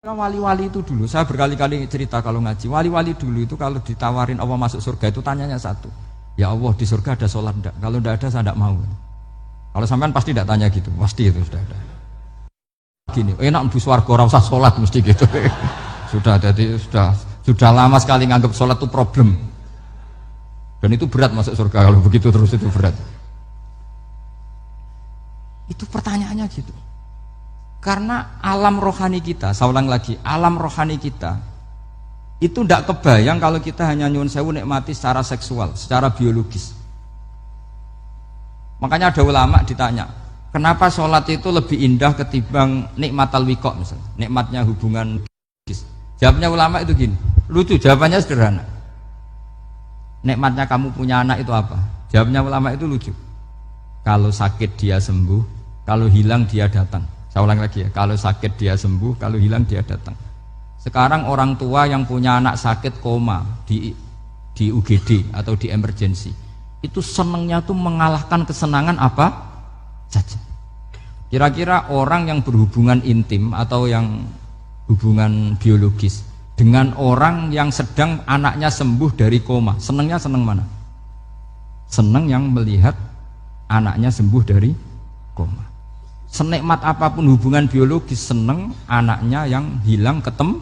Wali-wali itu dulu, saya berkali-kali cerita kalau ngaji, wali-wali dulu itu kalau ditawarin Allah masuk surga itu tanyanya satu, ya Allah di surga ada sholat enggak? Kalau enggak ada saya enggak mau. Kalau sampean pasti enggak tanya gitu, pasti itu sudah ada. Gini, enak mlebu swarga ora usah sholat mesti gitu. Sudah jadi sudah lama sekali nganggap sholat itu problem. Dan itu berat masuk surga kalau begitu terus itu berat. Itu pertanyaannya gitu. Karena alam rohani kita, saya ulang lagi, alam rohani kita itu tidak kebayang kalau kita hanya nyuwun sewu nikmati secara seksual, secara biologis. Makanya ada ulama ditanya, kenapa sholat itu lebih indah ketimbang nikmat al-wiqa misalnya, nikmatnya hubungan biologis. Jawabnya ulama itu gini, lucu, jawabannya sederhana. Nikmatnya kamu punya anak itu apa? Jawabnya ulama itu lucu. Kalau sakit dia sembuh, kalau hilang dia datang. Saya ulang lagi ya, kalau sakit dia sembuh, kalau hilang dia datang. Sekarang orang tua yang punya anak sakit koma di UGD atau di emergency, itu senangnya tuh mengalahkan kesenangan apa saja. Kira-kira orang yang berhubungan intim atau yang hubungan biologis dengan orang yang sedang anaknya sembuh dari koma, senangnya senang mana? Senang yang melihat anaknya sembuh dari koma. Senikmat apapun hubungan biologis, seneng anaknya yang hilang ketemu.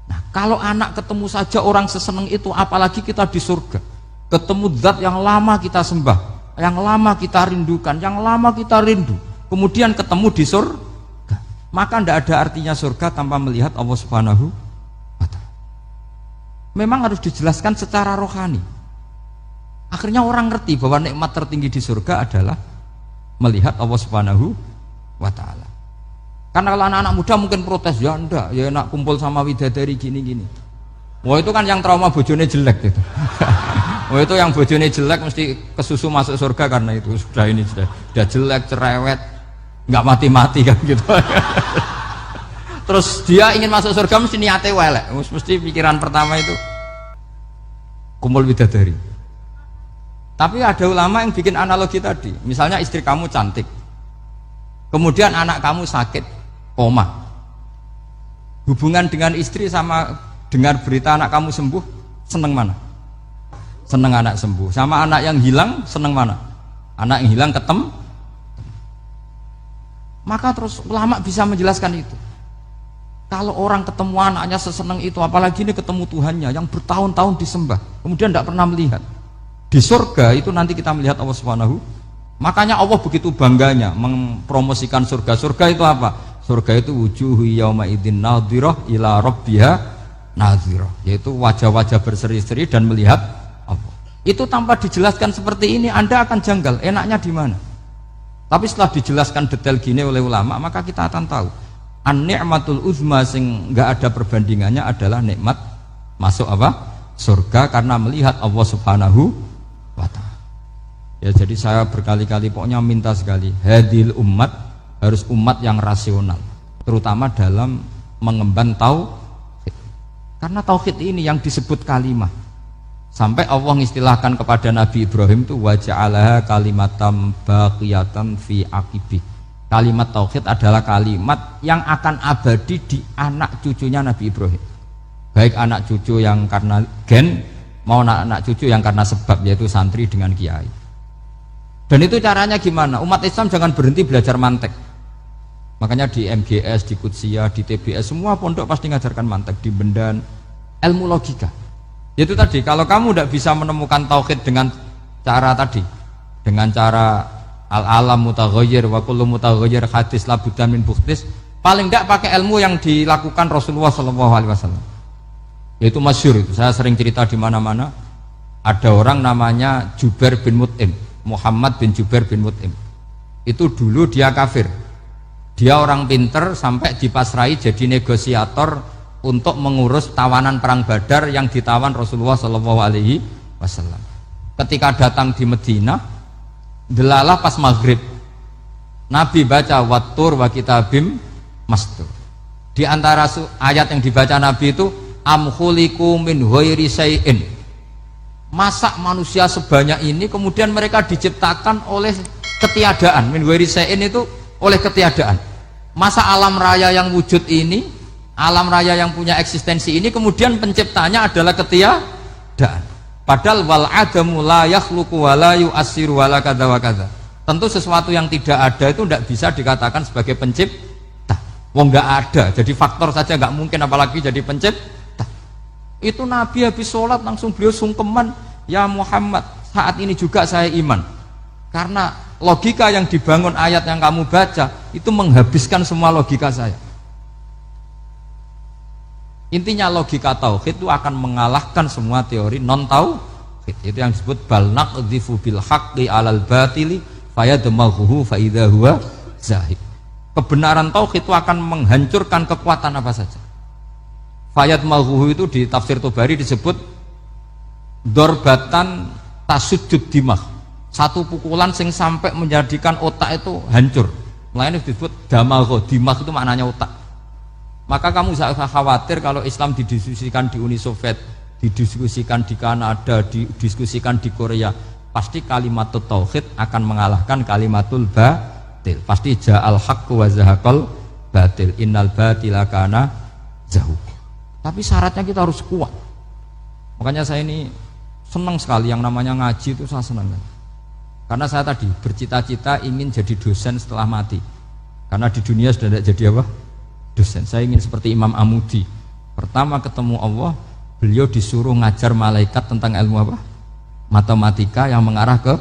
Nah, kalau anak ketemu saja orang seseneng itu, apalagi kita di surga, ketemu zat yang lama kita sembah, yang lama kita rindukan, yang lama kita rindu, kemudian ketemu di surga, maka tidak ada artinya surga tanpa melihat Allah Subhanahu wa Ta'ala. Memang harus dijelaskan secara rohani. Akhirnya orang ngerti bahwa nikmat tertinggi di surga adalah melihat Allah Subhanahu wa Ta'ala. Karena kalau anak-anak muda mungkin protes, ya enggak, ya enak kumpul sama widadari gini-gini. Wah itu kan yang trauma bojone jelek gitu. Wah itu yang bojone jelek mesti kesusu masuk surga karena itu sudah jelek, cerewet, nggak mati-mati kan gitu. Terus dia ingin masuk surga mesti niate welek, mesti pikiran pertama itu kumpul widadari. Tapi ada ulama yang bikin analogi tadi, misalnya istri kamu cantik, kemudian anak kamu sakit, koma. Hubungan dengan istri sama dengar berita anak kamu sembuh, seneng mana? Seneng anak sembuh. Sama anak yang hilang, seneng mana? Anak yang hilang ketemu. Maka terus ulama bisa menjelaskan itu. Kalau orang ketemu anaknya seseneng itu, apalagi ini ketemu Tuhannya yang bertahun-tahun disembah, kemudian tidak pernah melihat. Di surga itu nanti kita melihat Allah Subhanahu. Makanya Allah begitu bangganya mempromosikan surga. Surga itu apa? Surga itu wujuhu yauma idzin nadhirah ila rabbiha nadhirah, yaitu wajah-wajah berseri-seri dan melihat Allah. Itu tanpa dijelaskan seperti ini Anda akan janggal, enaknya di mana? Tapi setelah dijelaskan detail gini oleh ulama, maka kita akan tahu an-ni'matul uzma sing enggak ada perbandingannya adalah nikmat masuk apa? Surga karena melihat Allah Subhanahu wa Ta'ala. Ya jadi saya berkali-kali pokoknya minta sekali, hadil umat harus umat yang rasional, terutama dalam mengemban tauhid. Karena tauhid ini yang disebut kalimah. Sampai Allah mengistilahkan kepada Nabi Ibrahim itu waja'alaha kalimatam baqiyatan fi aqibih. Kalimat tauhid adalah kalimat yang akan abadi di anak cucunya Nabi Ibrahim. Baik anak cucu yang karena gen mau anak cucu yang karena sebab, yaitu santri dengan kiai. Dan itu caranya gimana? Umat Islam jangan berhenti belajar mantek. Makanya di MGS, di Qudsiyah, di TBS semua pondok pasti ngajarkan mantek, di Bendan, ilmu logika. Itu tadi, kalau kamu tidak bisa menemukan tauhid dengan cara tadi, dengan cara al-alam mutaghayyir wa kullu mutaghayyir hadis labudan min bukhtis, paling tidak pakai ilmu yang dilakukan Rasulullah SAW. Yaitu masyhur itu, saya sering cerita di mana-mana. Ada orang namanya Jubair bin Mut'im, Muhammad bin Jubair bin Mut'im. Itu dulu dia kafir. Dia orang pinter sampai dipasrai jadi negosiator untuk mengurus tawanan perang Badar yang ditawan Rasulullah SAW. Ketika datang di Medina, delalah pas maghrib, Nabi baca wattur wa kitabim mastur. Di antara ayat yang dibaca Nabi itu am khuliqu min ghairi syai'in, masa manusia sebanyak ini kemudian mereka diciptakan oleh ketiadaan. Min ghairi syai'in itu oleh ketiadaan. Masa alam raya yang wujud ini, alam raya yang punya eksistensi ini, kemudian penciptanya adalah ketiadaan. Padahal wal adamu la yakhluqu wa la yu'assiru wa la kadza wa kadza. Tentu sesuatu yang tidak ada itu tidak bisa dikatakan sebagai pencipta. Wong nggak ada, jadi faktor saja nggak mungkin, apalagi jadi pencipta. Itu Nabi habis sholat langsung beliau sungkeman, ya Muhammad, saat ini juga saya iman. Karena logika yang dibangun ayat yang kamu baca itu menghabiskan semua logika saya. Intinya logika tauhid itu akan mengalahkan semua teori non tauhid. Itu yang disebut bal naqdhifu bil haqqi 'alal batili fayadmaghuhu fa idza huwa zahid. Kebenaran tauhid itu akan menghancurkan kekuatan apa saja. Fayadmaghuhu itu di tafsir Tobari disebut dorbatan tasujud dimah. Satu pukulan sing sampai menjadikan otak itu hancur. Makanya disebut damagho, dimah itu maknanya otak. Maka kamu jangan khawatir kalau Islam didiskusikan di Uni Soviet, didiskusikan di Kanada, didiskusikan di Korea, pasti kalimat tauhid akan mengalahkan kalimatul batil. Pasti ja'al haqqu wa zahaqal batil, innal batila kana zahuq. Tapi syaratnya kita harus kuat. Makanya saya ini senang sekali yang namanya ngaji, itu saya senang. Karena saya tadi bercita-cita ingin jadi dosen setelah mati. Karena di dunia sudah tidak jadi apa? Dosen. Saya ingin seperti Imam Amudi. Pertama ketemu Allah, beliau disuruh ngajar malaikat tentang ilmu apa? Matematika yang mengarah ke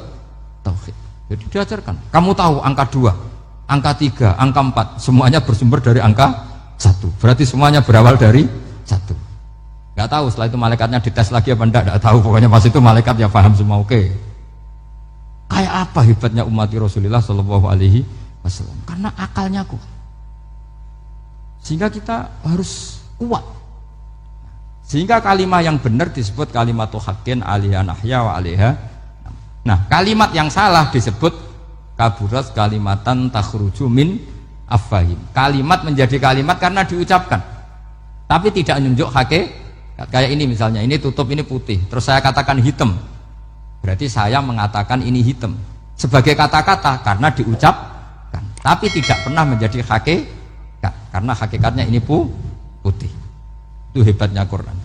tauhid. Jadi diajarkan. Kamu tahu angka 2, angka 3, angka 4, semuanya bersumber dari angka 1. Berarti semuanya berawal dari 1. Gak tahu setelah itu malaikatnya dites lagi apa enggak, gak tahu. Pokoknya pas itu malaikat ya paham semua. Oke. Kayak apa hebatnya umat Rasulullah Shallallahu Alaihi Wasallam? Karena akalnya kuat. Sehingga kita harus kuat. Sehingga kalimat yang benar disebut kalimat haqqin 'alaiha nahya wa 'alaiha. Nah, kalimat yang salah disebut kaburat kalimatan takhruju min afwahim. Kalimat menjadi kalimat karena diucapkan, tapi tidak menunjuk hakikat. Kayak ini misalnya, ini tutup, ini putih, terus saya katakan hitam, berarti saya mengatakan ini hitam sebagai kata-kata karena diucapkan, tapi tidak pernah menjadi hakikat karena hakikatnya ini putih. Itu hebatnya Quran.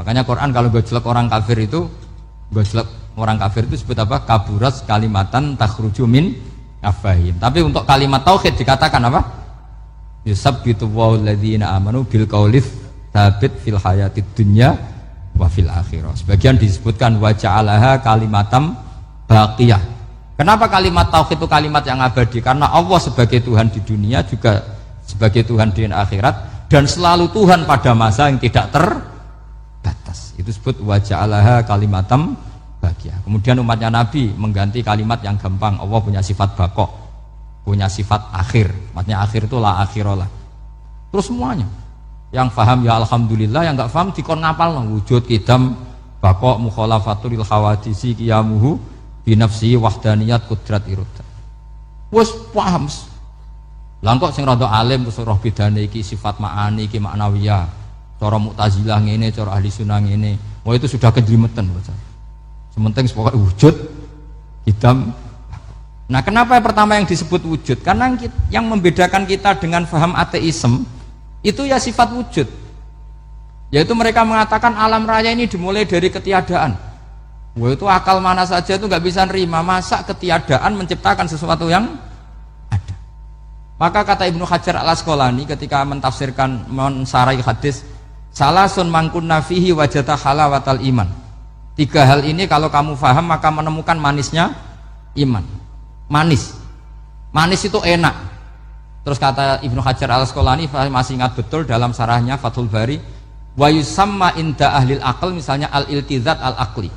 Makanya Quran kalau gojlek orang kafir itu, gojlek orang kafir itu sebut apa? Kaburas kalimatan takhruju min afwahim. Tapi untuk kalimat tauhid dikatakan apa? Yusabbitu Allahu alladzina amanu bil qaulits tsabit fil hayatid dunya wa fil akhirah. Sebagian disebutkan wa ja'alaha kalimatam baqiyah. Kenapa kalimat tauhid itu kalimat yang abadi? Karena Allah sebagai Tuhan di dunia juga sebagai Tuhan di akhirat, dan selalu Tuhan pada masa yang tidak terbatas. Itu disebut wa ja'alaha kalimatam baqiyah. Kemudian umatnya Nabi mengganti kalimat yang gampang. Allah punya sifat baqo, punya sifat akhir. Maksudnya akhir itu la akhiralah. Terus semuanya yang paham ya alhamdulillah, yang enggak paham dikon ngapal wujud kidam baqo mukhalafatul khawadisi qiyamuhu binafsi wahdaniyat kudrat irada. Wes paham. Lah kok sing rada alim terus roh bedane iki sifat ma'ani iki maknawiyah. Cara Mu'tazilah ngene, cara ahli sunnah ngene. Wah itu sudah kejlimetan bocah. Sementing pokoknya wujud hitam. Nah, kenapa pertama yang disebut wujud? Karena yang membedakan kita dengan faham ateisme itu ya sifat wujud. Yaitu mereka mengatakan alam raya ini dimulai dari ketiadaan. Wah itu akal mana saja itu nggak bisa nerima, masa ketiadaan menciptakan sesuatu yang ada. Maka kata Ibnu Hajar al-Asqalani ketika mentafsirkan mensarai hadis, salasun mangkunna fihi wajata halawatal iman. 3 hal ini kalau kamu faham maka menemukan manisnya iman. Manis itu enak. Terus kata Ibnu Hajar al-Asqalani, masih ingat betul dalam sarahnya Fathul Bari, wa yusamma inda ahlil aql, misalnya al-iltizat al-aqli.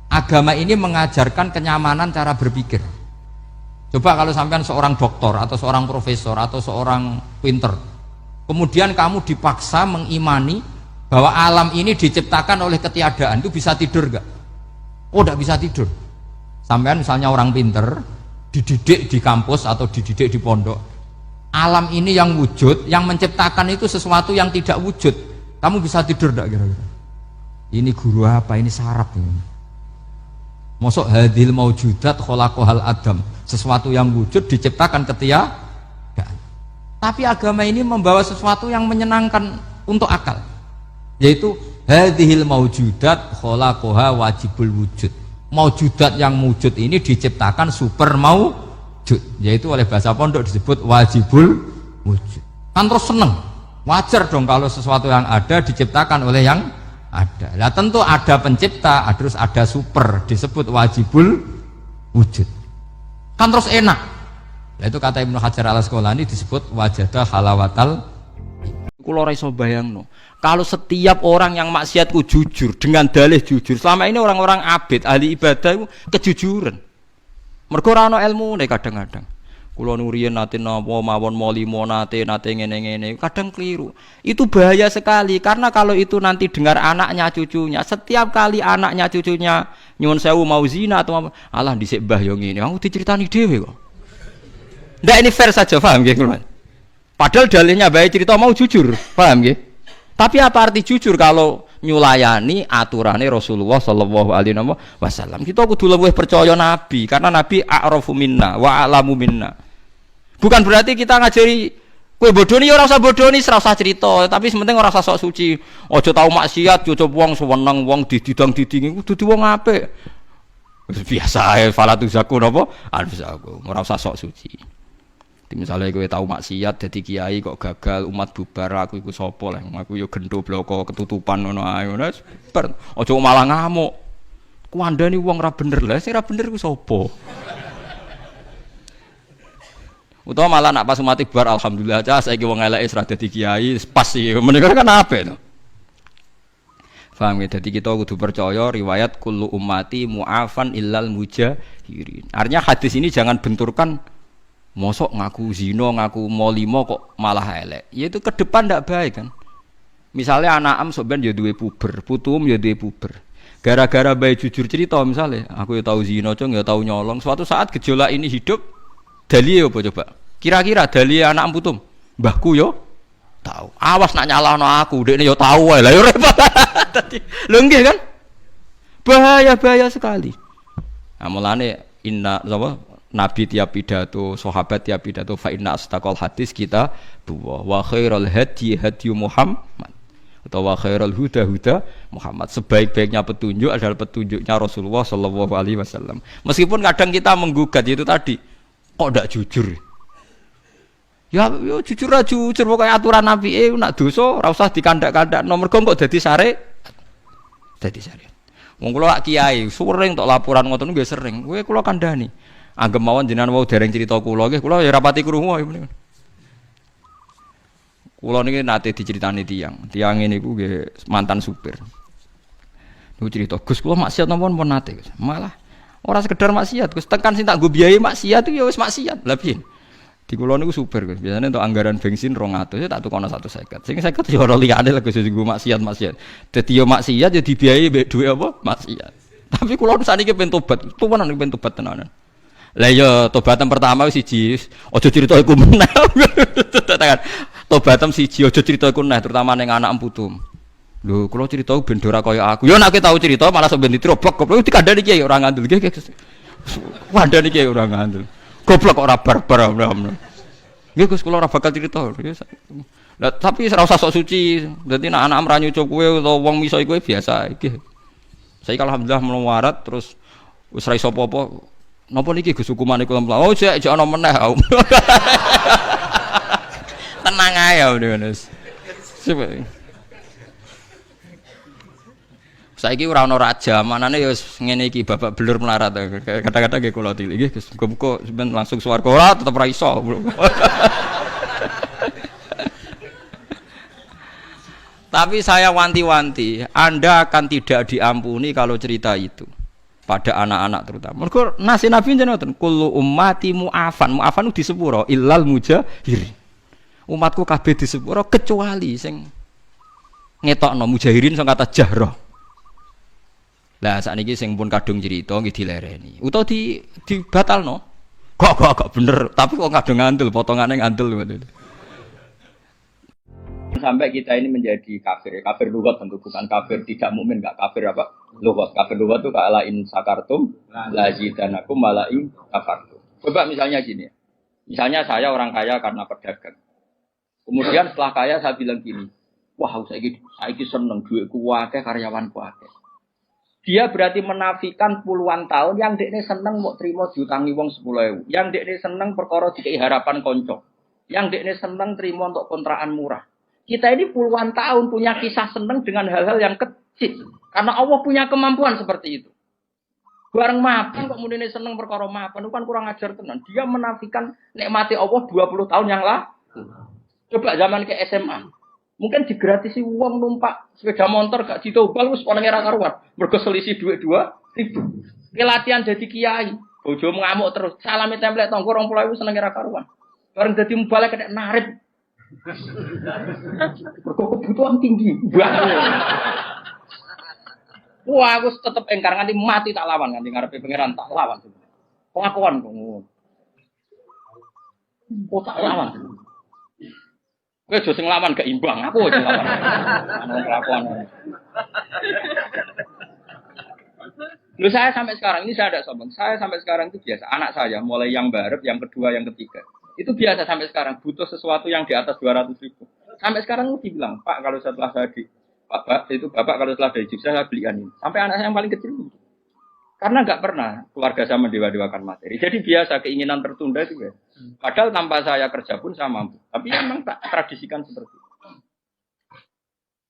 Agama ini mengajarkan kenyamanan cara berpikir. Coba kalau sampean seorang doktor atau seorang profesor atau seorang pinter, kemudian kamu dipaksa mengimani bahwa alam ini diciptakan oleh ketiadaan, itu bisa tidur gak? Oh tidak bisa tidur. Sampean misalnya orang pinter dididik di kampus atau dididik di pondok, alam ini yang wujud, yang menciptakan itu sesuatu yang tidak wujud, kamu bisa tidur gak kira-kira? Ini guru apa? Ini sarap ini. Mosok hadil maujudat khalaqahal adam, sesuatu yang wujud diciptakan ketiadaan. Tapi agama ini membawa sesuatu yang menyenangkan untuk akal, yaitu hadhil maujudat khalaqaha wajibul wujud. Maujudat yang wujud ini diciptakan super maujud, yaitu oleh bahasa pondok disebut wajibul wujud. Kan terus seneng, wajar dong kalau sesuatu yang ada diciptakan oleh yang ada. Lah tentu ada pencipta, terus ada super, disebut wajibul wujud. Kan terus enak. Nah, itu kata Ibnu Hajar al-Asqalani disebut wajadah halawatal. Kulo ora iso bayangno. Kalau setiap orang yang maksiatku jujur dengan dalih jujur. Selama ini orang-orang abid, ahli ibadah itu kejujuran. Mergo ora ana ilmune kadang-kadang. Kulo nuriyen nate napa mawon molimo nate ngene-ngene, kadang keliru. Itu bahaya sekali karena kalau itu nanti dengar anaknya cucunya, setiap kali anaknya cucunya nyuwun sewu mau zina atau alah dhisik mbah yo ngene, aku diceritani dhewe kok. Ndak ini fair saja, paham nggih kula? Padahal dalilnya baik cerita mau jujur, paham nggih? Tapi apa arti jujur kalau nyulayani aturane Rasulullah sallallahu alaihi wasallam? Kita kudu luwih percaya Nabi karena Nabi a'rafu minna wa a'lamu minna. Bukan berarti kita ngajari kowe bodoni ora usah bodoni, ora usah cerita, tapi sementing ora usah sok suci. Aja tau maksiat, aja wong seneng wong dididang-didingi kudu wong apik. Biasa ae falatu zaku napa? Alfisaku, ora usah sok suci. Misalnya kowe tau maksiat dadi kiai kok gagal umat bubar aku iku sapa lah aku yo gendho bloko ketutupan ngono ae ngono bar aja malah ngamuk kuandani wong ra bener lah sing ra bener ku sapa utawa malah nak pas umat bubar alhamdulillah aja saiki wong eleke wis ra dadi kiai pas iki menika kan apik to paham ya dadi kita kudu percaya riwayat kullu ummati mu'afan illal mujahirin artinya hadis ini jangan benturkan mosok ngaku zina, ngaku molimo kok malah elek. Ya itu ke depan ndak baik kan. Misalnya anak am sok ben ya duwe puber, putum ya duwe puber. Gara-gara bae jujur cerita misalnya, aku ya tahu zina, cung ya tahu nyolong. Suatu saat gejolak ini hidup, dalile apa coba? Kira-kira dalile anak am putum, mbahku yo tahu. Awas nak nyalahno aku, dekne yo tahu wae. Lah yo repot. Dadi lho nggih kan? Bahaya sekali. Nah, mulane inna apa Nabi tiap pidato, sahabat tiap pidato fa inna astaqal hadis kita wa khairul hadi Muhammad atau wa khairul huda Muhammad. Sebaik-baiknya petunjuk adalah petunjuknya Rasulullah sallallahu alaihi wasallam. Meskipun kadang kita menggugat itu tadi, kok ndak jujur? Ya yo jujur aja jujur pokoknya aturan Nabi nak dosa ora usah dikandak-kandak nomor kok dadi syariat. Dadi syariat. Wong kula kiai sering tok laporan ngoten nggih sering. Kowe kula kandhani anggap mawon jenengan wau dereng cerita kula nggih kula ya rapati krungu menika. Kula niki nate diceritani tiyang niku nggih mantan supir. Niku cerita Gus kula maksiat napa pun nate Gus. Malah ora sekedar maksiat Gus tekan sing tak nggo biayai maksiat itu ya wis maksiat. Lah piye? Di kula niku supir Gus. Biasane untuk anggaran bensin 200 ya tak tukono 150. Sing 50 ya ora liyane lho Gus nggo maksiat. Dadi yo maksiat ya dibiayai mbek dhuwit apa? Maksiat. Tapi kula saniki pengen tobat. Tuwanan pengen tobat tenanan. Lah ya tobatan pertama siji aja crita iku meneh. Tobatan siji aja crita iku meneh terutama ning anak putum. Lho kula crita ben ora kaya aku. Ya nek tau crita malah sampe ditrobok goblok dikandani kiai ora ngandel nggih. Wandani kiai ora ngandel. Goblok kok ora barbar. Nggih Gus kula ora bakal crita. Lah tapi ora usah sok suci. Dadi nek anak ra nyucuk kowe utawa wong miso kowe biasa iki. Saiki alhamdulillah melawarat terus wis ra iso apa-apa. Napa niki Gus hukumane kula mlaku? Oh, jek ana meneh. Tenang ae ya wis. Saiki ora ana raja, manane ya wis ngene iki babak belur melarat. Kata-kata nggih kula tilik nggih Gus. Muga-muga sampeyan langsung swarga ora tetep ra iso. Tapi saya wanti-wanti, Anda akan tidak diampuni kalau cerita itu. Pada anak-anak terutama. Mergo nasi Nabi jenengan kullu ummati mu'afan. Mu'afan di sepuro illal mujahirin. Umatku kabeh di sepuro kecuali sing ngetokno mujahirin sing kata jahroh. Lah sakniki sing pun kadung cerita nggih dilereni. Utawa dibatalno. Kok bener, tapi kok kadung ngandel potongane ngandel ngoten. Sampai kita ini menjadi kafir. Kafir lugat tentu bukan kafir tidak mukmin, enggak kafir apa? Lugat. Kafir lugat itu kala in sakartum la zidanakum wala in kafartum. Coba misalnya gini. Misalnya saya orang kaya karena pedagang. Kemudian setelah kaya saya bilang gini, wah saya seneng duitku akeh karyawanku akeh. Dia berarti menafikan puluhan tahun yang dekne seneng mau terima diutangi wong 10.000. Yang dekne seneng perkara dikei harapan konco. Yang dekne seneng terima untuk kontrakan murah. Kita ini puluhan tahun punya kisah seneng dengan hal-hal yang kecil. Karena Allah punya kemampuan seperti itu. Bareng mapan kok mudine seneng perkara mapan itu kan kurang ajar tenan. Dia menafikan nikmati Allah 20 tahun yang lalu. Coba zaman ke SMA. Mungkin digratisi uang numpak sepeda motor gak ditobal wis ana ora karuan. Mergo selisih duit 2.000. Latihan jadi kiai. Bojo ngamuk terus. Salami template tonggo 20.000 seneng ora karuan. Bareng dadi mubalek kena narik. Mergo kebutuhan tinggi. Wah, aku tetep engkar nganti mati tak lawan nganti ngarepe pangeran tak lawan. Pengakuan kok ngono. Kok tak lawan. Kowe aja sing lawan gak imbang, aku aja lawan. Ana kelakuan. Lu saya sampai sekarang ini saya ada sombong. Saya sampai sekarang itu biasa. Anak saya mulai yang barep, yang kedua, yang ketiga. Itu biasa sampai sekarang butuh sesuatu yang di atas 200.000. Sampai sekarang lu dibilang, "Pak, kalau setelah saya di Bapak kalau setelah dari Jogja saya belikan ini." Sampai anak saya yang paling kecil itu. Karena nggak pernah keluarga saya mendewa-dewakan materi. Jadi biasa keinginan tertunda itu ya. Padahal tanpa saya kerja pun saya mampu. Tapi memang tak tradisikan seperti itu.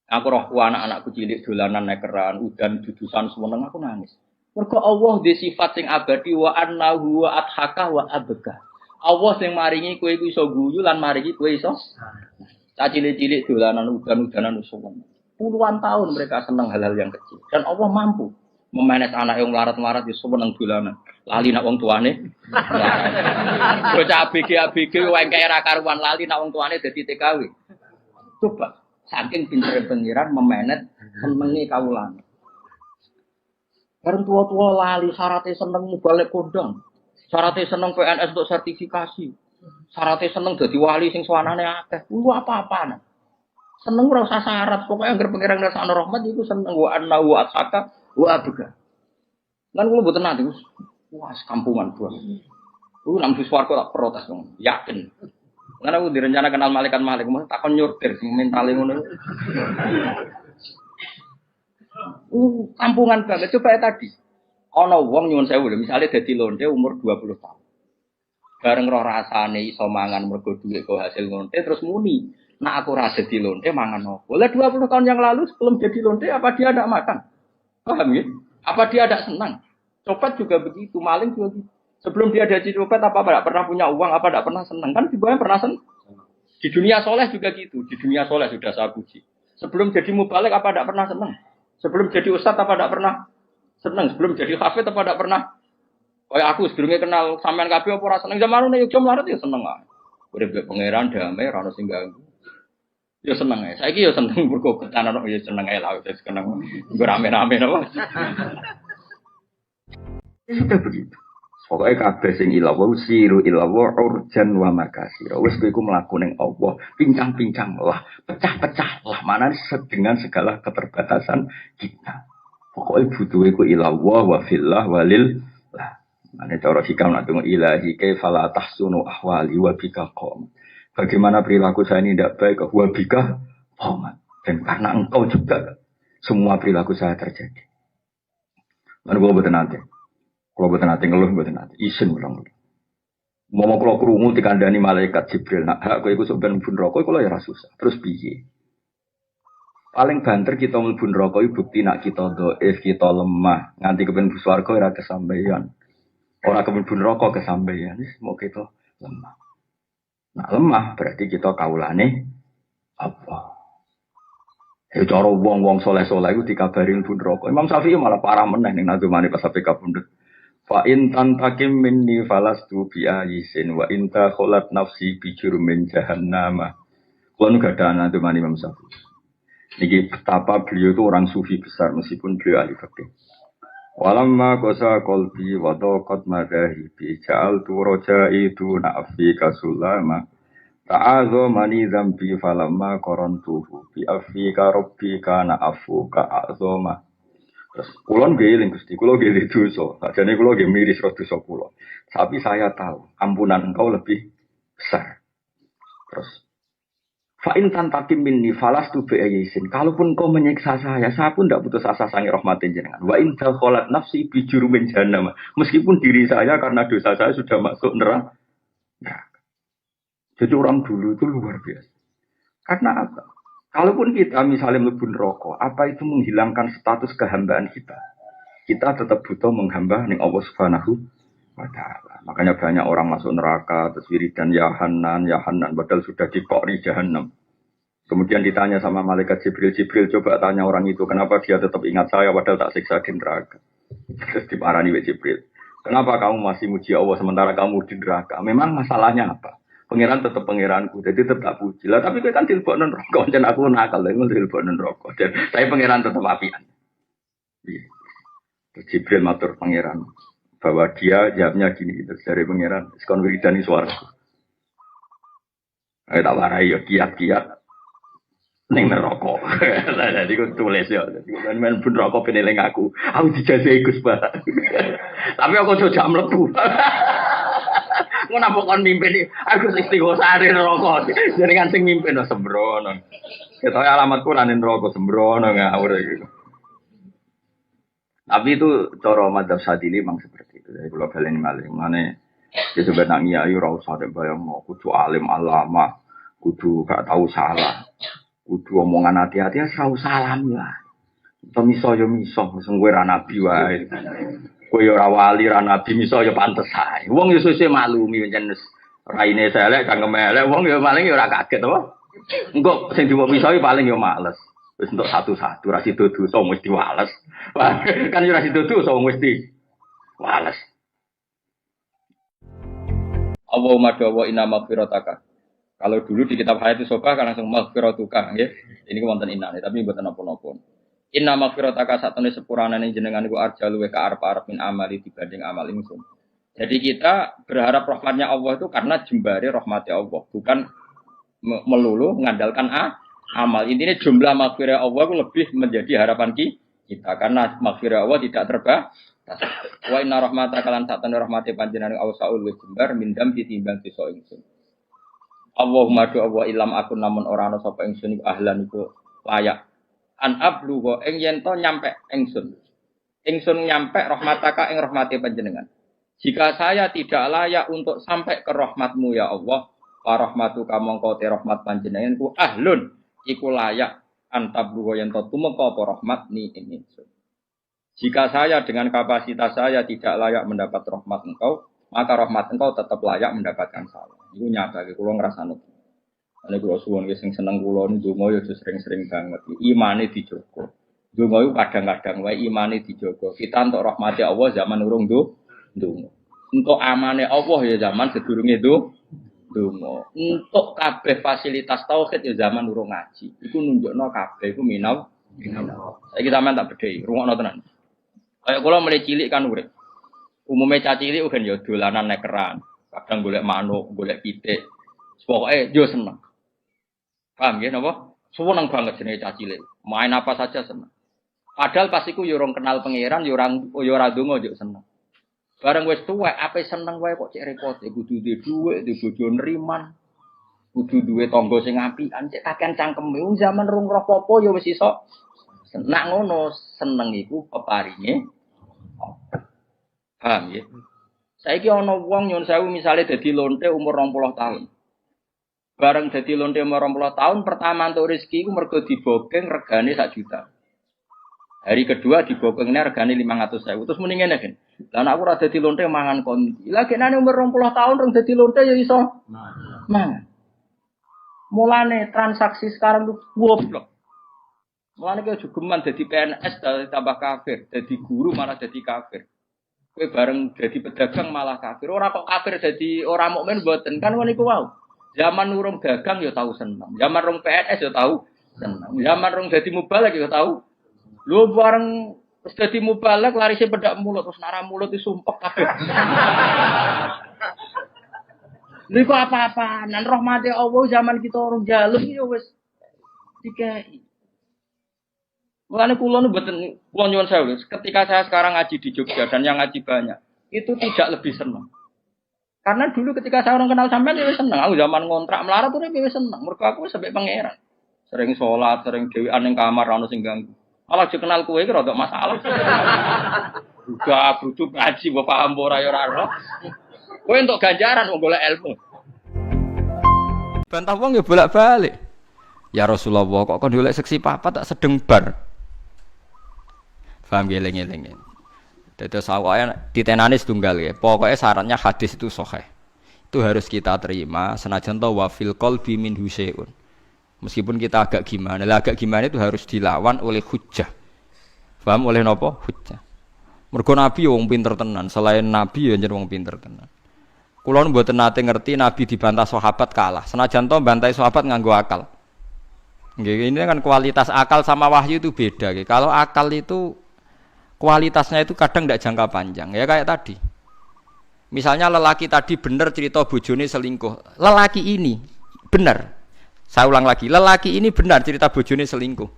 Aku rohku anak-anakku cilik dolanan nekeran, udan dudusan semeneng aku nangis. Mergo Allah di sifat sing abadi wa annahu wa adhaka wa abka. Allah sing maringi kowe iku iso guyu lan maringi kowe iso. Cah cilik-cilik dolanan udan-udanan semeneng. Puluhan tahun mereka senang hal-hal yang kecil. Dan Allah mampu memanage anak yang melarat-melarat di semeneng dolanan. Lali nak wong tuane. Bocah ABG wae kaya ra karuan lali nak wong tuane dadi TKW. Coba saking pintere pengiran memanage senenge kawulane. Bareng tua-tua lali syaratnya seneng balik kondang. Syaratnya seneng PNS untuk sertifikasi. Syaratnya seneng dadi wali sing suwanane akeh. Lu apa-apaan. Seneng ora usah syarat, pokoknya anggere pengiran ngrasakno rahmat iku seneng wa anna wa asaka wa abga. Lan kula mboten nate, wah kampungan buah. Ku nang di swarga tak protes dong, yakin. Karena aku direncana kenal malaikat mau takon nyurtir sing mentale ngono. Kampungan banget coba ya tadi. Ana wong nyuwun sewu lho, misale dadi lonte umur 20 tahun. Bareng roh rasane iso mangan mergo dhuwit kok hasil lonte terus muni. Nah aku ra dadi lonte mangan opo? Lah 20 tahun yang lalu sebelum jadi lonte apa dia ada makan? Paham ya? Apa dia ada senang? Copet juga begitu, maling juga gitu. Sebelum dia jadi copet apa tidak pernah punya uang, apa tidak pernah senang? Kan juga pernah senang. Di dunia soleh juga gitu. Di dunia soleh sudah saya puji. Sebelum jadi mubalik apa tidak pernah senang? Sebelum jadi ustadz apa tidak pernah senang? Sebelum jadi hafid apa tidak pernah? Kayak aku sebelumnya kenal sampean kabeh apa ora seneng zaman nek yo mlarat ya seneng ah. Urip pangeran damai ora ono sing ganggu. Ya seneng ae. Saiki ya seneng mergo ketanan ya seneng ae lah wis seneng. Nggo rame-rame napa. Sudah begitu. Pokoknya kabeh sing ilawa siru ilawa urjan wa makasir. Wis kowe iku mlaku ning Allah, pincang-pincang lah, pecah-pecah lah mana dengan segala keterbatasan kita. Pokoknya butuhe ku ilawa wa fillah walil lah. Ane cara hikam nak tunggu ilahi kaifala tahsunu ahwali wa bika qom. Bagaimana perilaku saya ini tidak baik wa bika qom. Dan karena engkau juga semua perilaku saya terjadi. Lan gua boten nate. Kalau betul nanti ngeluh betul nanti isin ulang. Mau kalau kerungu dikandani malaikat Jibril, nak aku ikut sebenarnya pun rokok, kalau ya susah. Terus piye? Paling banter kita melbun rokok, bukti nak kita doif, kita lemah, nganti kepen buswargo ora kesampaian. Orang kepen bun rokok kesampaian, mau kita lemah. Nak lemah berarti kita kaulane apa? Cara wong-wong soleh-soleh itu dikabarin bun rokok. Imam Syafi'i malah parah meneh ning nazumane pas sampai kabundut. Fa in tantakim minni falastu bi ayisin wa inta kholat nafsi bi jurmin jahannama. Kulo nu gak ada nanti mani Imam Syafi'i. Niki betapa beliau itu orang sufi besar meskipun beliau ahli fikih. Walamma qasa qalbi wa taqat madahi bi ja'altu raja'i tu na'fi kasulama. Ta'azu mani zambi falamma qarantuhu bi afika rabbika na'afu ka'azoma. Terus kulon geling Gusti, kulo geling dosa. Sajane kulo nggih miris ro dosa kulo. Tapi saya tahu ampunan engkau lebih besar. Terus Fa in tantakim minni falastu bi'ayyisin. Kalaupun kau menyiksa saya pun tidak putus asa sangi rahmatin jenengan. Wa in dakhalat nafsi bi jurumin jahannam. Meskipun diri saya karena dosa saya sudah masuk neraka. Nah, jadi orang dulu itu luar biasa. Karena apa? Kalaupun kita misalnya mlebu neraka, apa itu menghilangkan status kehambaan kita? Kita tetap butuh menghamba ning Allah Subhanahu wa taala. Makanya banyak orang masuk neraka terus wiridan ya Hanan padahal sudah dikori jahanam. Kemudian ditanya sama malaikat Jibril, coba tanya orang itu kenapa dia tetap ingat saya padahal tak siksa di neraka. Terus diparani oleh Jibril. Kenapa kamu masih muji Allah sementara kamu di neraka? Memang masalahnya apa? Pangeran tetap pangeranku, jadi tetap tak puji. Lah tapi kan dilebokno neraka, jan aku nakal, lha dilebokno neraka. Dan saya pangeran tetap apian. Iya. Terus Jibril matur pangeran bahwa dia jawabnya gini, terus dari pangeran, sekon wiridani suaraku. Tak warai ya kiat-kiat ning neraka. Lah jadi aku tulis ya, jadi men pun neraka peneling aku dijajahi Gus Ba. Tapi aku coba mlebu. Ngono apa kon mimpin aku istighosah di neraka. Jenengan sing mimpin sembrono. Ketoke alamatku nang neraka sembrono ngawur iki. Tapi itu cara madzhab Syadzili memang seperti itu. Jadi kalau baleni malih mane ya sebenarnya ngiyai ora usah bayang kudu alim alama, kudu gak tahu salah. Kudu omongan hati-hati ya salah salam lah. Miso yo miso, sing kowe ra nabi wae. Kowe yo ora wali ra nabi miso yo pantes ae. Wong yo sesuk maklumi pancen raine selek cangkeme elek wong yo paling yo ora kaget apa. Engko sing diwok miso paling yo males. Wis entuk satu-satu ra sido dosa mesti wales. Kan yo ra sido dosa mesti wales. Allahumma dawa inna maghfirataka. Kalau dulu di kitab Hayatus Sobah kan langsung maghfiratuka nggih. Ini wonten inane tapi mboten napa-napa. Inna maghfirataka satune sepuranane jenengan iku arjalu wa arep-arep min amali dibanding amal ingsun. Jadi kita berharap rahmatnya Allah itu karena jembare rahmatnya Allah, bukan melulu mengandalkan amal. Intinya jumlah maghfirah Allah itu lebih menjadi harapan kita karena maghfirah Allah tidak terbatas. Wa inna rahmataka lan satune rahmate panjenengan ausaul wa jembar mindam ditimbang dosa ingsun. Allahumma do Allah ilam akun namun ora ana sapa ingsun iku ahlan iku layak an ablugo ing yen to nyampe ingsun nyampe rahmataka ing rahmate panjenengan. Jika saya tidak layak untuk sampai ke rahmatmu ya Allah, wa rahmatuka mongko te rahmat panjenengan ku ahlun iku layak antablugo yen to tumeka apa rahmat ni ingsun. Jika saya dengan kapasitas saya tidak layak mendapat rahmat engkau, maka rahmat engkau tetap layak mendapatkan saya. Iku nyatake kula ngrasani. Nek kula suwun sing seneng kula ndonga yo sering-sering banget. Imane dijogo. Ndonga iku kadang-kadang wae imane dijogo. Kita entuk rahmati Allah zaman urung ndonga. Entuk amane Allah ya zaman sedurunge ndonga. Entuk kabeh fasilitas tauhid ya zaman urung ngaji. Iku nunjukno kabeh iku minau. Saiki sampean tak bedhei, rungokno tenan. Kayak kula mulai cilik kan urip. Umume cah cilik kan ya dolanan nek keran. Kadang golek manuk, golek pitik. Pokoke yo seneng. Paham nggih napa? Seneng banget jenenge cah cilik. Main apa saja seneng. Padahal pas iku yo ora kenal pangeran, yo ora ndonga yo seneng. Bareng wis tuwek ape seneng wae kok cek repot. Kudu duwe dhuwit, duwe bojo nriman. Kudu duwe tangga sing apian, cek kakean cangkeme. Zaman rung roh apa yo wis iso. Nak ngono seneng iku peparinge. Paham ya? Saiki ana wong nyun sewu misale dadi lonte umur 20 tahun. Bareng dadi lonte umur 20 tahun pertama entuk rezeki iku mergo dibokeng regane 1 juta. Hari kedua dibokengnya regane 500.000. Terus muni ngene kan. Lah nek aku ora dadi lonte mangan kondi. Lah kenane umur 20 tahun rong dadi lonte ya iso. Mangan. Mulane transaksi sekarang tuh goblok. Mulane kowe jugeman dadi PNS tambah kafir, dadi guru malah dadi kafir. Kowe bareng dadi pedagang malah kafir. Ora kok kafir dadi ora mukmin mboten. Kan ngono iku wae. Zaman urung dagang ya tahu seneng. Zaman rong PNS ya tahu seneng. Zaman rong dadi mubalek ya tahu. Lho bareng wis dadi mubalek larise pedak mulut terus nara mulut disumpek kabeh. Lha kok apa-apaan? Rahmate Allah zaman kita urung jaluk ya wis dikei. Mulane kula nu mboten kula nyuwun sewu. Ketika saya sekarang ngaji di Jogja dan yang ngaji banyak, itu tidak lebih senang. Karena dulu ketika saya orang kenal sampean ya seneng. Aku zaman ngontrak melarat tuh ya seneng. Mergo aku sampai pangeran. Sering sholat, sering dhewean ning kamar ana sing ganggu. Malah dikenal kowe iki rada masalah. Juga butuh ngaji mbok paham ora ya ora. Kowe entuk ganjaran wong golek ilmu. Bantah wong ya bolak-balik. Ya Rasulullah kok kon golek seksi papat tak sedeng bar. Paham geleng-geleng. Dadi sawake ditenani setunggal ya. Pokoknya syaratnya hadis itu sahih. Itu harus kita terima senajan to wa fil qalbi min husain. Meskipun kita agak gimana, agak gimana itu harus dilawan oleh hujjah. Paham oleh napa? Hujjah. Mergo Nabi wong pinter tenan, selain Nabi ya njen wong pinter tenan. Kula mboten nate ngerti Nabi dibantah sahabat kalah. Senajan to bantai sahabat nganggo akal. Nggih, ini kan kualitas akal sama wahyu itu beda. Kalau akal itu kualitasnya itu kadang tidak jangka panjang. Ya kayak tadi. Misalnya lelaki tadi benar cerita bojone selingkuh. Lelaki ini benar. Saya ulang lagi, lelaki ini benar cerita bojone selingkuh.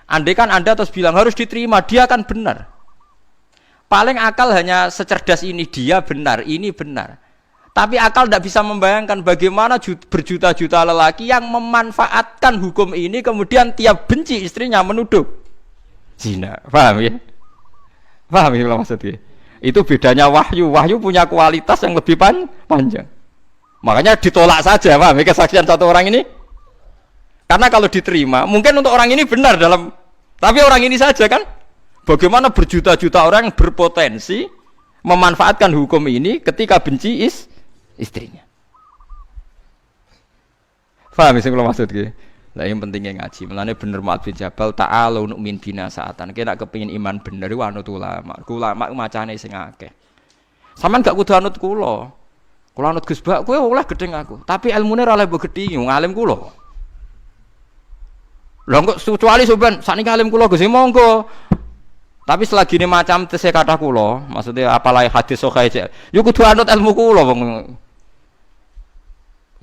Andai kan Anda terus bilang harus diterima, dia kan benar. Paling akal hanya secerdas ini, dia benar, ini benar. Tapi akal tidak bisa membayangkan bagaimana berjuta-juta lelaki yang memanfaatkan hukum ini kemudian tiap benci istrinya menuduh zina. Paham ya? Paham ya maksudnya? Itu bedanya wahyu. Wahyu punya kualitas yang lebih panjang. Makanya ditolak saja, paham ya, kesaksian satu orang ini? Karena kalau diterima, mungkin untuk orang ini benar dalam, tapi orang ini saja kan? Bagaimana berjuta-juta orang yang berpotensi memanfaatkan hukum ini ketika benci istrinya. Paham ya, kalau maksudnya? Lah yang pentingnya ngaji. Mulane bener Mu'adz bin Jabal ta'alu nu'min bina saatan. Ki nek kepengin iman bener iku anut ulama. Ulama macane sing akeh. Sampeyan gak kudu anut kula. Kula anut Gus Bak, kowe oleh gedeng aku. Tapi ilmune ora oleh mbok gedhi, wong alim kula. Lah kok kecuali sampean sakniki alim kula Gus monggo. Tapi selagi ini macam tesih kata kula, maksudnya apalah hadis sahih yo kudu anut ilmu kula wong.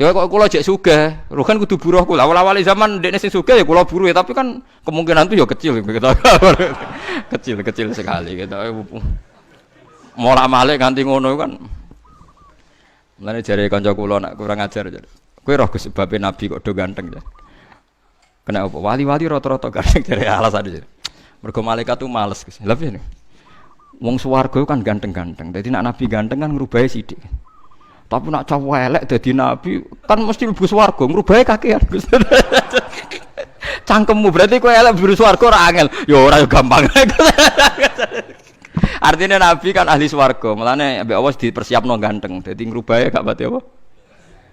Ya kok kula jek sugih, kan kudu buruh kula. Awal-awal zaman ndekne sing sugih ya kula buruh ya, tapi kan kemungkinan itu ya kecil gitu. Kecil sekali gitu. Mola-malik ganti ngono kan. Mulane jare kanca kula nek kurang ajar jare. Kowe roh Gus babe Nabi kok do ganteng ya. Kena apa? Wali-wali rata-rata ganteng jare alasan jare. Mergo malaikat tuh males Gus. Lha piye? Wong swarga kan ganteng-ganteng. Dadi nek Nabi ganteng kan ngrubahi sithik. Tapi nak cowok elek dadi nabi kan mesti mlebu swarga, ngrubahe kakean Gus. Cangkemmu berarti kowe elek mlebu swarga ora angel. Ya ora ya gampang. Artinya nabi kan ahli swarga, mulane ambek Allah dipersiapno ganteng. Dadi ngrubahe gak pati apa?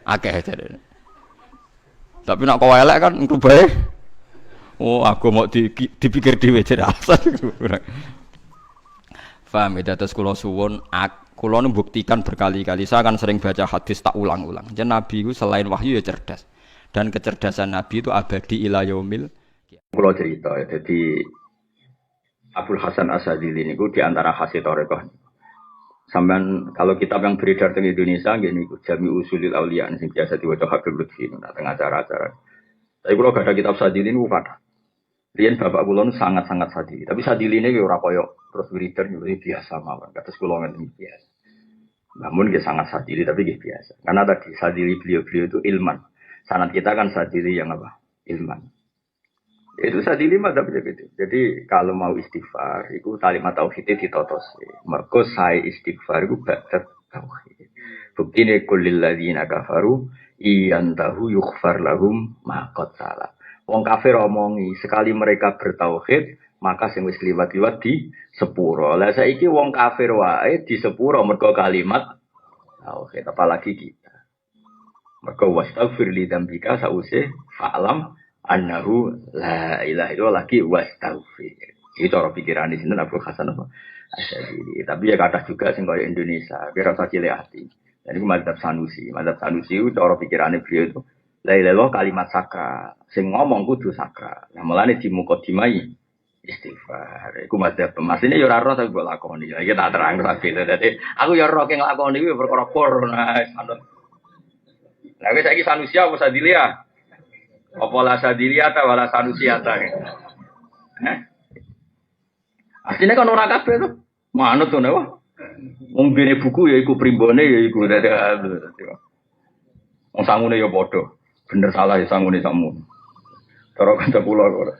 Akeh jarene. Tapi nak kowe elek kan ngrubahe oh aku mau dipikir dhewe jare alasan. Paham ya, terus kula suwun kula buktikan berkali-kali, saya kan sering baca hadis tak ulang-ulang. Jadi Nabi itu selain wahyu ya cerdas. Dan kecerdasan Nabi itu abadi ila yaumil. Kula cerita ya, jadi Abdul Hasan Asyadzili niku di antara hasil tarekah. Sampeyan kalau kitab yang beredar di Indonesia nggih niku Jami Usulil Auliya sing biasa diwaca Habib Lutfi tengah acara-acara. Tapi kula gak ada kitab Sadili niku kathah. Riyen bapak kula sangat-sangat sadili, tapi sadiline yo ora koyo terus wiridan yo biasa mawon. Kados kula ngene biasa. Namun dia sangat sadili tapi dia biasa. Karena tadi sadili beliau-beliau itu ilman. Sanad kita kan sadili yang apa? Ilman. Itu sadili madzhab gitu. Jadi kalau mau istighfar, itu kalimat tauhid ditotos. Mergo sae istighfar iku ba'da tauhid. Buktine kullil ladzina kafaru iyantahu yughfar lahum ma qad salah. Wong kafir omongi sekali mereka bertauhid maka sing wis liwat-liwat di sepuro. Lah saiki wong kafir wae di sepuro mergo kalimat tauhid, apalagi kita. Mergo wastaghfir li dzambika sause fa'lam annahu la ilaha illallah lagi wastaghfir. Itu cara pikirane sinten Abdul Hasan apa? Asyadzili. Tapi ya kathah juga sing kaya Indonesia, kira rasa cilik ati. Jadi madzhab Sanusi itu cara pikirane beliau itu la ilaha illallah kalimat sakral. Sing ngomong kudu sakral. Nah mulane di mukadimai istighfar. Iku madzhab masine ya ora roh tapi mbok lakoni. Iki tak terang rapi. Dadi aku ya roh keng lakoni kuwi perkara corona sanut. Lah wis saiki Sanusi apa Sadilia? Apa la Sadilia ta wala Sanusi ta? Artinya kan ora kabeh to. Manut to napa? Wong bene buku ya iku primbone ya iku dadi. Wong sangune ya padha. Bener salah ya sangune sakmu. Cara kanca kula kok.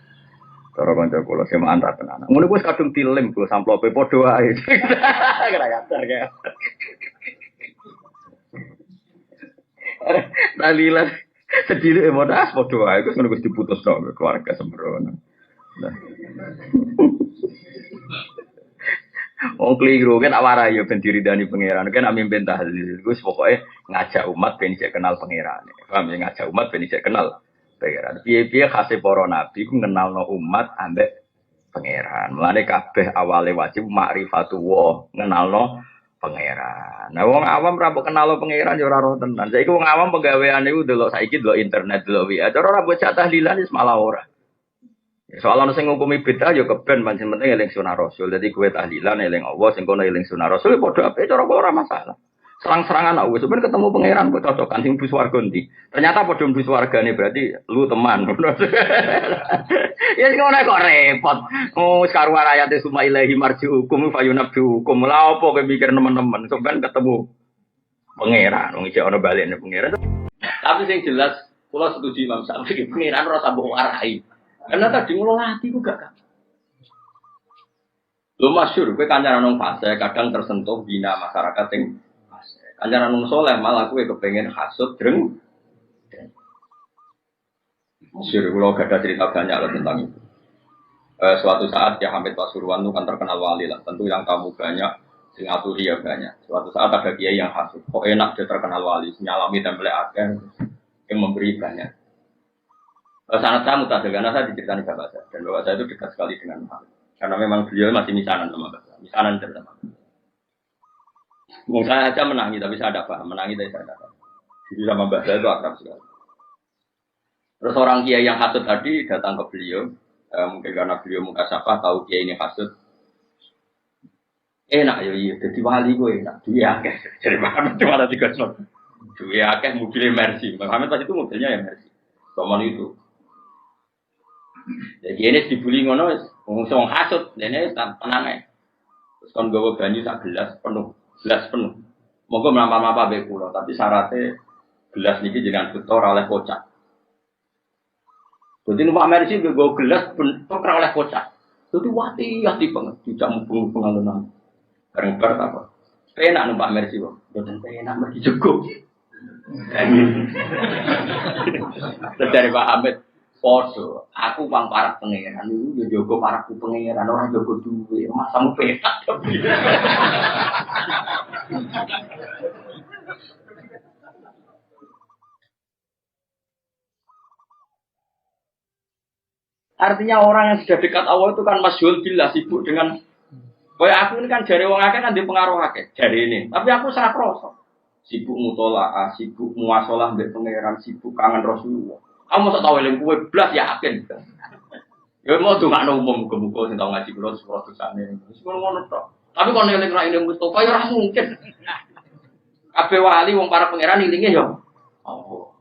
Cara kanca kula semaan ra tenan. Ngono kuwi kadung dilem kula samplope padha wae. Kira kasar kaya. Dalilan sedile emodas padha wae wis ngono wis diputusno keluarga sembrono. Nah. Wong keliru kan awara ya ben diridani pangeran kan amin ben tahlil. Gus pokoke ngajak umat ben isih kenal pangeran. Paham ya ngajak umat ben isih kenal pangeran. Piye-piye khase para nabi ku ngenalno umat ambek pangeran. Mulane kabeh awale wajib ma'rifatullah, ngenalno pangeran. Nah wong awam ra mbok kenal pangeran ya ora roh tenan. Saiki wong awam penggaweane ku delok saiki delok internet delok WA. Cara ora bocah tahlilan wis malah ora. Soal ana sing ngukumi bid'ah ya keben pancen penting eling sunah Rasul. Dadi kowe tahlilan eling Allah sing kono eling sunah Rasul padha ape cara ora masalah. Serang-serangan aku sebenarnya ketemu pangeran kok cocokan sing bus warga ndi. Ternyata padha bus wargane berarti lu teman. Ya ngono kok repot. Oh karuan ayate suma ilahi marjiukum fayunabbiukum. Lha opo kowe mikir teman-teman sampean ketemu pangeran wong iki ana balikne pangeran. Tapi sing jelas kula setuju Imam Syafi'i pangeran ora sambung warai. Karena tadi ngulung hati ku gak. Lu masyhur kowe kancanan nang fase kadang tersentuh bina masyarakat sing fase. Kancanan nang saleh malah kowe kepengin hasud dreng. Masyhur kula gak ada cerita banyak loh tentang itu. Suatu saat ya Hamid Pasuruan itu kan terkenal wali lah. Tentu yang kamu banyak, sing aturi ya banyak. Suatu saat ada kiai yang hasud. Kok enak dia terkenal wali, nyalami template akeh yang memberi banyak. Sangat saya mutasi karena saya diceritakan bapak saya dan bapak saya itu dekat sekali dengan Muhammad karena memang beliau masih misanan sama bapak, misanan terutama. Mungkin saya aja menangi tapi saya ada paham, menangi tapi saya ada paham. Jadi sama bapak saya itu akrab sekali. Terus orang kiai yang hasud tadi datang ke beliau, mungkin karena beliau muka siapa tahu kiai ini hasud. Enak ya iya, jadi wali gue enak, dia akeh, jadi Muhammad cuma ada 3 slot, dia akeh mobilnya Mercy, Muhammad pas itu mobilnya ya Mercy, Roman itu. Jadi ini dibuli ngono wis wong hasud, dene tenang ae. Terus kon gawa banyu sak gelas penuh. Monggo mlampah-mlampah bae kula, tapi syaratnya gelas niki jangan beto ora oleh kocak. Jadi numpak Mercy nggo gelas bentuk ora oleh kocak. Dadi hati banget tidak mubung pengalunan. Bareng bar apa? Enak numpak Mercy kok. Boten enak mergi cukup. Dari Pak Hamid podo, aku bang para pangeran itu jogo paraku pangeran orang jogo duwe, masamu petak. Artinya orang yang sudah dekat Allah itu kan masyhur billah sibuk dengan kayak aku ini kan jari wong akeh kan di pengaruh akeh jari ini, tapi aku sangat kroso. Sibuk mutolaah, sibuk muasalah mbek pangeran, sibuk kangen Rasulullah. Kamu mesti tahu eling kowe blas yakin. Ya mau dongakno umum muga-muga sing tau ngaji kula sepuro dosane. Wis ngono tok. Tapi kon eling ra eling Mustofa ya ora mungkin. Kabeh wali wong para pangeran ilinge ya. Oh.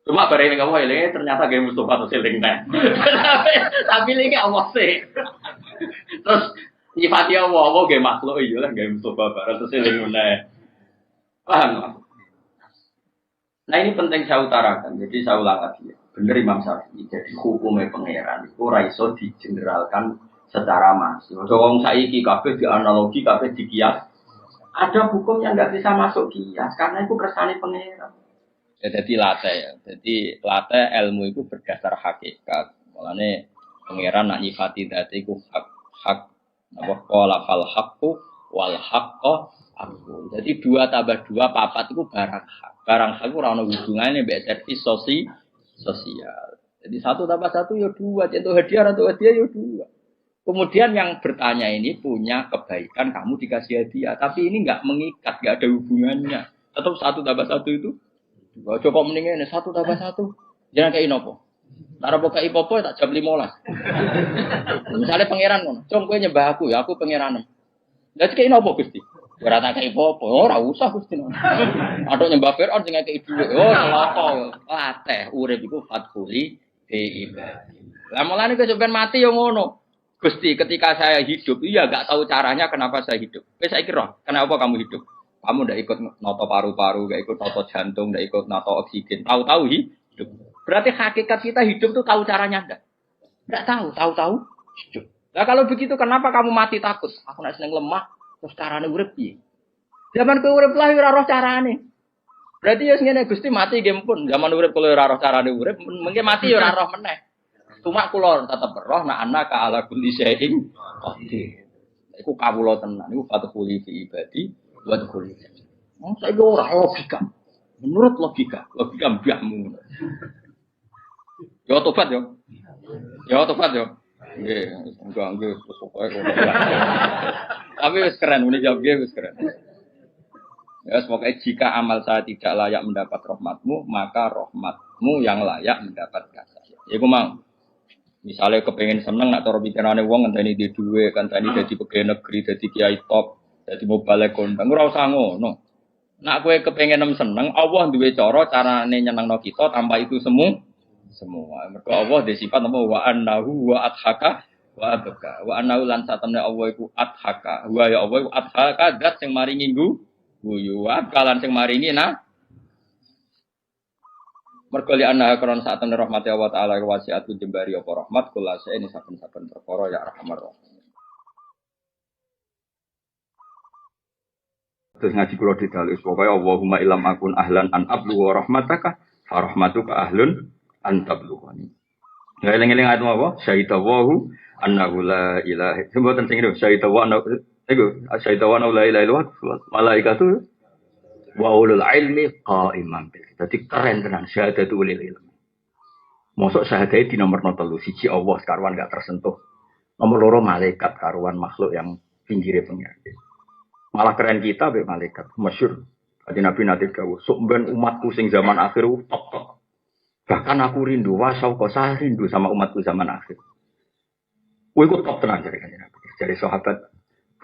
Cuma bareng kamu elinge ternyata ge Mustofa terus eling neh. Tapi elinge Allah sih. Terus nyifati Allah ge makhluk iya lah ge Mustofa bareng terus eling neh. Paham? Nah ini penting saya utarakan, jadi saya ulang lagi ya. Bener Imam Syafi'i, jadi hukumnya pangeran itu raiso digeneralkan secara masif. Kalau saiki kabeh di analogi, kabeh di kias, ada hukum yang nggak bisa masuk kias karena itu kersane pangeran. Ya, jadi late ilmu itu berdasar hakikat. Makanya pangeran nak nyifati dadi itu hak apa qala fal haqqu wal haqqo aku. Jadi 2 tambah 2 4 itu barang hak. Barang hak ora ono hubungane mbek servis sosial. Jadi 1 tambah 1 ya 2, contoh hadiah atau hadiah ya 2. Kemudian yang bertanya ini punya kebaikan kamu dikasih hadiah, tapi ini enggak mengikat, enggak ada hubungannya. Tetap 1 tambah 1 itu. Coba mendingan 1 tambah 1. Jangan kayak nopo. Lara boka ipopo tak jam 15. Misalnya pangeran ngono, "Cung kowe nyembah aku ya, aku pangeran." Lah kayak nopo Gusti? Ora tak kei apa-apa, ora usah Gusti. Atok nyembah Firaun sing ngekeki dhuwit. Oh, celaka. Lateh urip iku fatkuli bi ibadi. Lah mulane kowe sampean mati ya ngono. Gusti, ketika saya hidup, iya gak tahu caranya kenapa saya hidup. Saya kira, kenapa kamu hidup? Kamu ndak ikut noto paru-paru, ndak ikut noto jantung, ndak ikut noto oksigen. Tahu-tahu hidup. Berarti hakikat kita hidup tuh tahu caranya ndak? Ndak tahu, tahu-tahu hidup. Nah kalau begitu kenapa kamu mati takut? Aku nak seneng lemah, terus carane urip piye? Zaman kowe urip lah ora roh carane. Berarti ya ngene Gusti mati nggih pun. Zaman urip kalau ora roh carane urip, mengke mati ya ora roh meneh. Cuma kula tetep roh nak anak ka ala kulli syai'in qadir. Iku kawula tenan, iku fathul fi ibadi wa kulli. Saya ora logika. Menurut logika mbahmu. Ya tobat yo. Ya tobat yo. Nggih, enggak pokoke. Tapi wis keren, ini jawab wis keren. Ya, semoga jika amal saya tidak layak mendapat rahmatmu, maka rahmatmu yang layak mendapatkan saya. Ya, gue mang. Misalnya kepengen seneng, nak taruh pikirannya uang, entah ini di duit, entah ini jadi pegawai negeri, jadi kiai top, jadi mau balik kondang, gue rasa ngono. Nak gue kepengen seneng, Allah duwe cara nyeneng no kita tanpa itu semua. Mereka Allah disifat nama wa annahu wa adhaka wa abka. Wa annahu lan satamne Allah iku adhaka. Wa ya Allah iku adhaka zat sing maringi guyu wa kalan sing maringi mergo li anna karon satamne rahmati Allah taala wasiat jembari apa rahmat kula ini saben-saben perkara ya rahmar rahim. Terus ngaji kula didalus pokoke Allahumma ilam akun ahlan an ablu wa rahmataka fa rahmatuka ahlun antabluhani. Ya eling-eling ayat apa? Syaidawahu annahu la ilaha illa huwa sing itu syaidawa annahu syaidawa la ilaha illallah malaikatu wa ulul ilmi qaiman bil. Dadi keren tenan syahadatu ulil ilmi. Mosok syahadat di nomor 3 siji Allah karuan enggak tersentuh. Nomor 2 malaikat karuan makhluk yang pinggire pengiran. Malah keren kita be malaikat masyhur. Adi Nabi nate dawuh, sok ben umatku sing zaman akhir tok. Bahkan aku rindu, saya rindu sama umatku zaman akhir. Ikut top tenang jadi sahabat.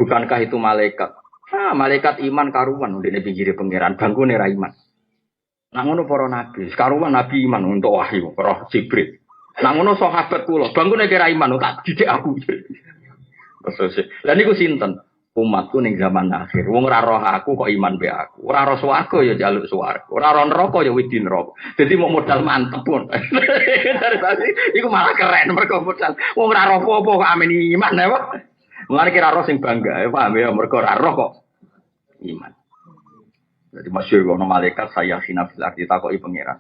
Bukankah itu malaikat? Malaikat iman karuan udah nih pinggir pangeran bangku nih iman. Nangono para nabi, karuan nabi iman untuk wahyu, roh Jibril. Nangono sahabat kulo, bangku nih kira iman, tak didik aku. Dan niku sinten? Umatku ning zaman akhir. Wong ora roh aku kok iman be aku. Ora roh swarga ya jaluk swarga. Ora roh neraka ya wedi neraka. Dadi mau modal mantep pun. Dari tadi iku malah keren mergo modal. Wong ora roh apa kok amen iman ya, Pak. Mulane kira roh sing bangga, ya paham ya mergo ora roh kok iman. Jadi masyhur ono malaikat saya sinafil arti takoki pangeran.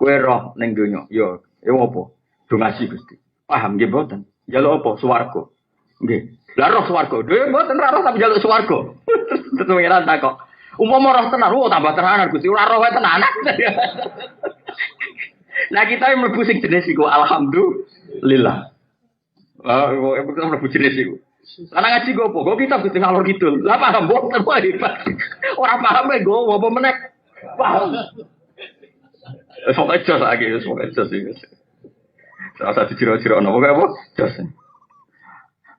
Kowe roh ning donya, ya apa? Do ngaji Gusti. Paham nggih mboten? Jaluk apa? Swarga. Nggih. Lah roh swarga. Dhewe mboten roh tapi jaluk swarga. Terus pangeran takok. Umpama roh tenan, tambah tenanan Gusti. Ora roh tenanan. Nah kita yang mlebu sing jenis iku alhamdulillah. Kita mlebu jenis iku. Karena ngaji gue apa? Gue kitab Gusti ngalor kidul. Lah paham mboten wae. Ora paham e gue apa meneh. Paham. Sok jos lagi, sok jos iki. Rasa dicira-cira ono apa? Jos.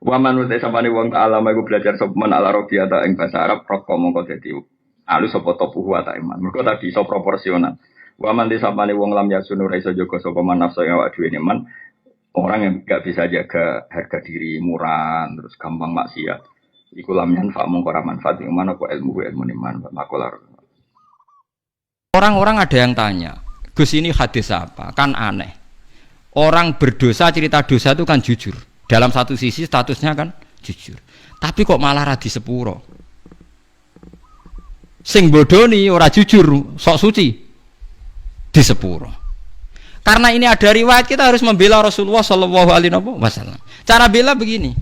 Wa man uta samane wong alam iku belajar sopeman ala robiata ing basa Arab roko mongko dadi alus apa topuhu ta iman. Mergo tadi iso proporsional. Wa man samane wong lam yasunu ra iso jaga sapa man nafsu awak dhewe man. Orang yang enggak bisa jaga harga diri murah terus gampang maksiat. Iku lam yanfa mongko ra manfaat ing mana kok ilmu iman makolar. Orang-orang ada yang tanya, Gus ini hadis apa? Kan aneh. Orang berdosa cerita dosa itu kan jujur. Dalam satu sisi statusnya kan jujur. Tapi kok malah radi sepuro. Sing bodoni ora jujur, sok suci di sepuro. Karena ini ada riwayat kita harus membela Rasulullah Shallallahu Alaihi Wasallam. Cara bela begini.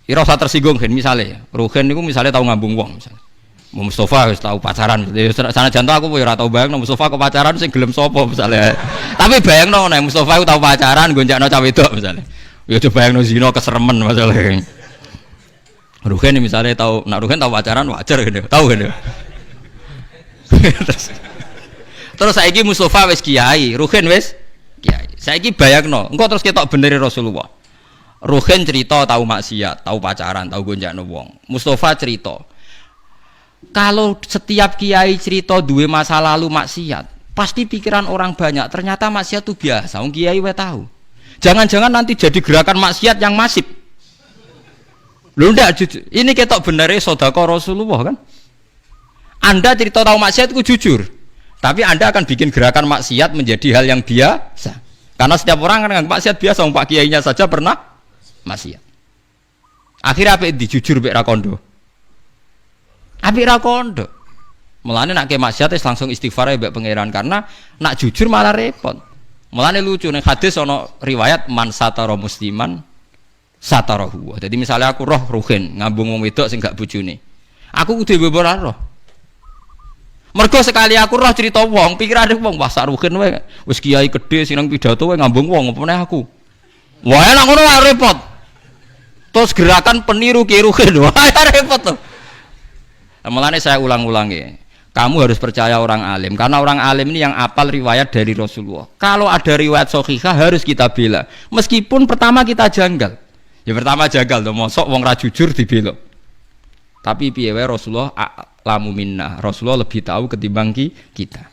Rasa tersinggung kan misalnya. Ruhen itu misalnya tahu ngambung wong misalnya. Mustafa harus tahu pacaran. Sana jantung aku ya tahu bayang. Mustafa ke pacaran sing gelem sopo misalnya. Tapi bayang no, Mustafa itu tahu pacaran gonjakno cah wedok misalnya. Ya coba bayang no zina keseremen masalahnya. Ruhen misalnya tahu, nak Ruhen tahu pacaran wajar gitu. Tahu gitu. Terus saiki Mustafa wis kiai, Ruhin wis kiai. Saiki bayangno, engko terus ketok beneri Rasulullah. Ruhin cerita tahu maksiat, tahu pacaran, tahu gonjakno wong. Mustafa cerita. Kalau setiap kiai cerita duwe masa lalu maksiat, pasti pikiran orang banyak ternyata maksiat itu biasa. Wong kiai wae tahu. Jangan-jangan nanti jadi gerakan maksiat yang masif. Lho ndak jujur. Ini ketok benere sedekah Rasulullah kan. Anda cerita tahu maksiat itu jujur. Tapi Anda akan bikin gerakan maksiat menjadi hal yang biasa. Karena setiap orang kan maksiat biasa, Pak kiainya saja pernah maksiat. Akhirnya apa itu jujur mbek ra kondo. Apik ra kondo. Mulane nak ke maksiat langsung istighfar mbek pangeran karena nak jujur malah repot. Mulane lucu ning hadis ana riwayat man satara musliman satarahu. Jadi misalnya aku roh ruhin ngambung wong wedok sing gak bojone. Aku kudu mbok ora roh. Mergo sekali aku roh cerita wong, pikirane wong wah sak ruhin wae. Wis kiai gedhe sing nang pidato wae ngambung wong apa meneh aku. Wah enak ngono wae repot. Terus gerakan peniru kiai ruhin wah repot tuh. Mulane saya ulang-ulangi. Kamu harus percaya orang alim karena orang alim ini yang apal riwayat dari Rasulullah. Kalau ada riwayat sahihah harus kita bela. Meskipun pertama kita janggal. Ya pertama janggal to, mosok wong ra jujur dibela. Tapi piye wae Rasulullah a'lamu minna. Rasulullah lebih tahu ketimbang kita.